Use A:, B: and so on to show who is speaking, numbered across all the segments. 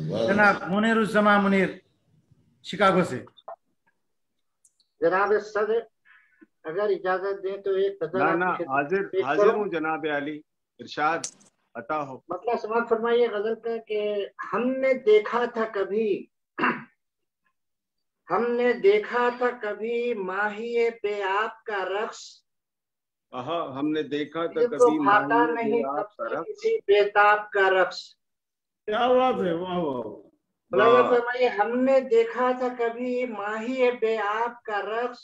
A: जनाब मुनीरुज़्ज़मा मुनीर शिकागो से।
B: जनाब सदर अगर इजाजत दें तो एक गजल
C: ना
B: आपकी
C: हाजिर
B: पेश
C: हाजिर
B: करूं।
C: हूँ जनाब अली, इरशाद अता हो।
B: मतलब समाज फरमाइए गजल का कि हमने देखा था कभी हमने देखा था कभी माहिए पे आपका रक्स,
C: हमने देखा था
B: दिल को
C: कभी
B: भाता
C: माहिए
B: नहीं
C: बेआब
B: तब
C: का
B: से
C: रक्स।
B: किसी बेताब का रक्स।
A: क्या बात है, वाह वाह।
B: मुलाजा फरमाइए हमने देखा था कभी माहिए बेआब का रक्स,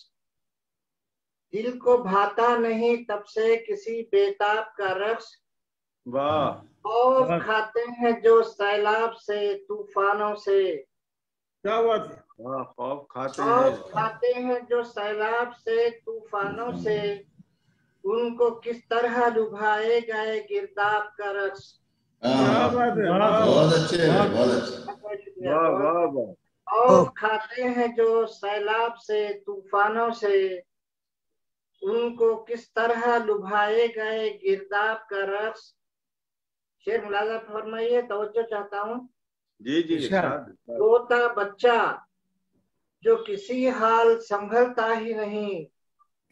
B: दिल को भाता नहीं तब से किसी बेताब का रक्स।
C: वाह
B: और खाते हैं जो सैलाब से तूफानों से,
A: क्या बात है।
C: वाह, खौफ खाते
B: और
C: हैं।
B: खाते हैं जो सैलाब से तूफानों से, उनको किस तरह लुभाए गए गिरदाब का रक्स।
A: क्या बात है,
D: बहुत अच्छे, बहुत अच्छे।
B: बहुत शुक्रिया,
C: वाह
B: बहुत
C: वाह
B: बहुत।
C: वाह।
B: और खाते हैं जो सैलाब से तूफानों से, उनको किस तरह लुभाए गए गिरदाब का रक्स। शेर मुलाजा फरमाइए, तवज्जो चाहता हूँ।
C: जी जी
A: इरशाद।
C: इरशाद।
B: रोता बच्चा जो किसी हाल संभलता ही नहीं,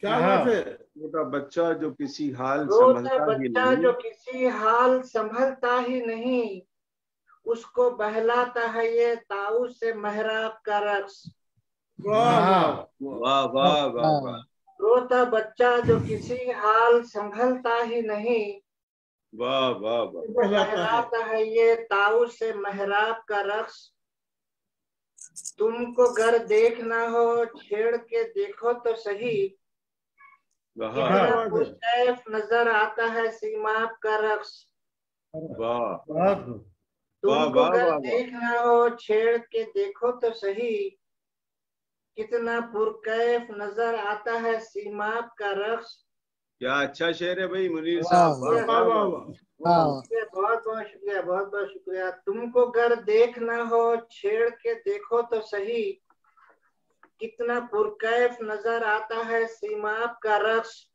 A: क्या बात है।
C: छोटा बच्चा जो किसी हाल
B: रोता
C: संभलता ही
B: बच्चा
C: नहीं।
B: जो किसी हाल संभलता ही नहीं, उसको बहलाता है ये ताऊ से महराब का रक्स।
A: वाह वाह
C: वाह वाह वाह वाह।
B: रोता बच्चा जो किसी हाल संभलता ही नहीं,
C: वाह वाह वाह।
B: बहलाता है ये ताऊ से महराब का रक्स। तुमको गर देखना हो छेड़ के देखो तो सही, कितना पुरकैफ नजर आता है सीमाब का रक्स।
C: वाह
B: तुमको
C: वाह
B: गर
C: वाह।
B: देखना हो छेड़ के देखो तो सही, कितना पुरकैफ नजर आता है सीमाब का रक्स।
C: क्या अच्छा शेर है भाई मुनीर साहब। वाह वाह वाह।
B: बहुत बहुत शुक्रिया, बहुत बहुत शुक्रिया। तुमको गर देखना हो छेड़ के देखो तो सही, कितना पुरकैफ नजर आता है सीमाब का रक्स।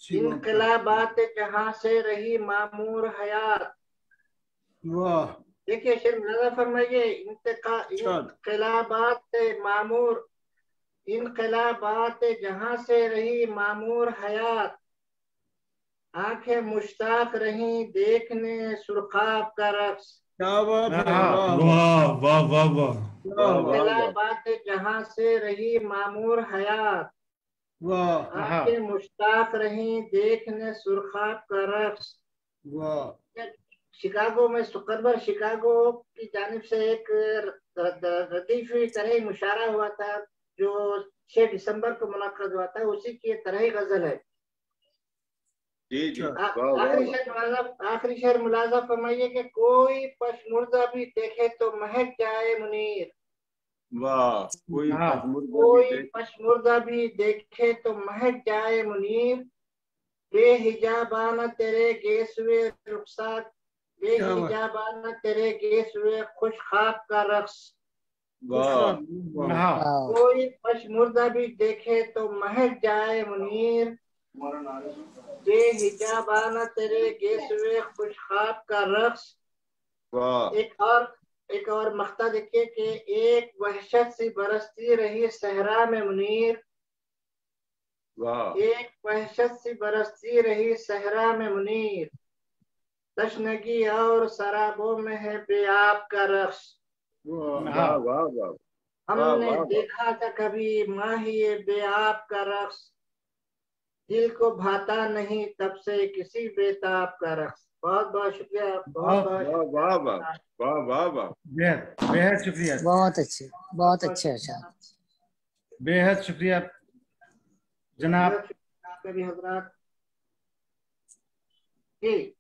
B: इनकलाबात जहां से रही मामूर हयात।
A: वाह।
B: देखिए शेर नजर फरमाइए, इनकलाबात मामूर, इनकलाबात जहां से रही मामूर हयात, आंखें मुश्ताक रही देखने सुरखाब का रक्स।
A: क्या बात है, वाह वाह वाह वाह वाह।
B: इनकलाबात जहां से रही मामूर हयात,
A: वाह
B: आंखें मुश्ताक रही देखने सुरखाब का रक्स।
A: वाह।
B: शिकागो में शुक्रवार शिकागो की जानिब से एक लतीफ तरह मुशारा हुआ था जो 6 दिसंबर को मुनक्कद हुआ था, उसी की तरह ही गजल है।
C: जी जी।
B: आखिरी शेर मुलाजा फरमाइए कि कोई पशमुर्दा भी देखे तो महक जाए मुनीर।
C: वाह।
B: कोई पशमुर्दा भी देखे तो महक जाए मुनीर, बेहिजाबाना तेरे गेसुए रुखसार, बेहिजाबाना तेरे गेसुए खुश खाब का रक्स। कोई पशमुर्दा भी देखे तो महक जाए मुनीर, बेहिजाबाना तेरे गेसुए खुश खाब का रक्स। एक और मख्ता देखिए कि एक वहशत सी बरसती रही सहरा में मुनीर, एक वहशत सी बरसती रही सहरा में मुनीर, तशनगी और शराबों में है बेआब का रक्स। हमने देखा था कभी माहिए बेआब का रक्स, दिल को भाता नहीं तब से किसी बेताब का रक्स। बहुत बहुत शुक्रिया, बहुत बहुत
A: बेहद शुक्रिया,
E: बहुत अच्छे, बहुत अच्छे अच्छा,
A: बेहद शुक्रिया जनाब।
B: आपका भी हजरात। ठीक।